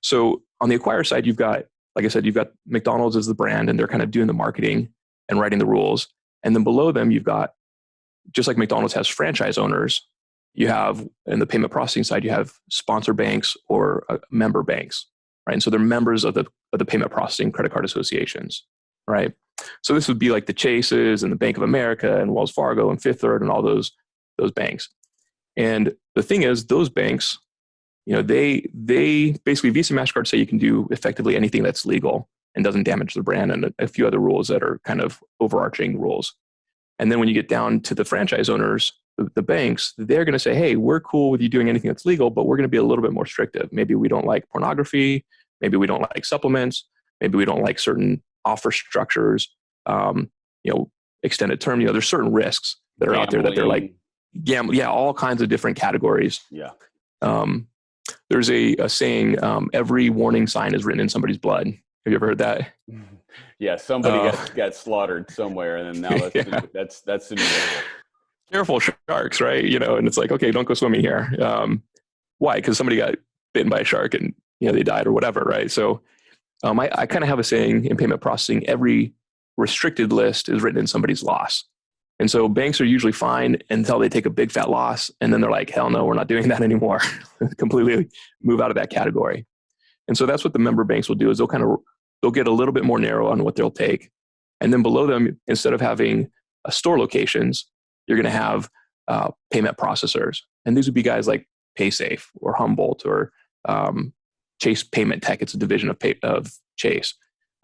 So on the acquire side, you've got, like I said, you've got McDonald's as the brand, and they're kind of doing the marketing and writing the rules. And then below them, you've got, just like McDonald's has franchise owners, you have, in the payment processing side, you have sponsor banks or member banks, right? And so they're members of the payment processing credit card associations, right? So this would be like the Chases and the Bank of America and Wells Fargo and Fifth Third and all those banks. And the thing is, those banks, they basically, Visa, MasterCard say you can do effectively anything that's legal and doesn't damage the brand, and a few other rules that are kind of overarching rules. And then when you get down to the franchise owners, the banks, they're going to say, hey, we're cool with you doing anything that's legal, but we're going to be a little bit more restrictive. Maybe we don't like pornography. Maybe we don't like supplements. Maybe we don't like certain offer structures, extended term. There's certain risks that are out there that they're like, all kinds of different categories. Yeah. There's a saying, every warning sign is written in somebody's blood. Have you ever heard that? Yeah, somebody got slaughtered somewhere, and then now that's the new level. Careful sharks, right? And it's like, okay, don't go swimming here. Why? Because somebody got bitten by a shark and they died or whatever, right? So I kind of have a saying in payment processing: every restricted list is written in somebody's loss. And so banks are usually fine until they take a big fat loss, and then they're like, hell no, we're not doing that anymore. Completely move out of that category. And so that's what the member banks will do, is they'll get a little bit more narrow on what they'll take. And then below them, instead of having store locations, you're going to have payment processors. And these would be guys like PaySafe or Humboldt or Chase Payment Tech. It's a division of Chase.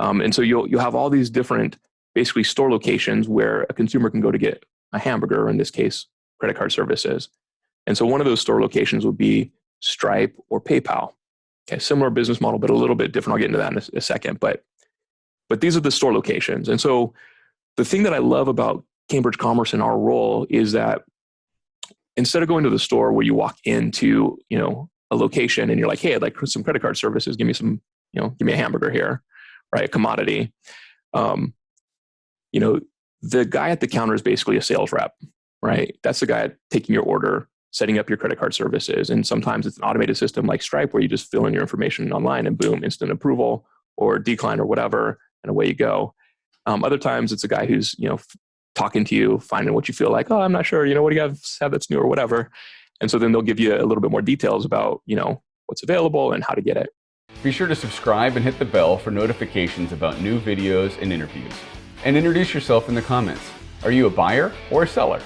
And so you'll have all these different, basically, store locations where a consumer can go to get a hamburger, or in this case, credit card services. And so one of those store locations would be Stripe or PayPal. Okay, similar business model, but a little bit different. I'll get into that in a second. But these are the store locations. And so the thing that I love about Cambridge Commerce and our role is that instead of going to the store where you walk into, a location and you're like, hey, I'd like some credit card services. Give me some, give me a hamburger here, right? A commodity. The guy at the counter is basically a sales rep, right? That's the guy taking your order, setting up your credit card services. And sometimes it's an automated system like Stripe where you just fill in your information online and boom, instant approval or decline or whatever, and away you go. Other times it's a guy who's, talking to you, finding what you feel like, oh, I'm not sure, what do you have that's new or whatever. And so then they'll give you a little bit more details about, what's available and how to get it. Be sure to subscribe and hit the bell for notifications about new videos and interviews. And introduce yourself in the comments. Are you a buyer or a seller?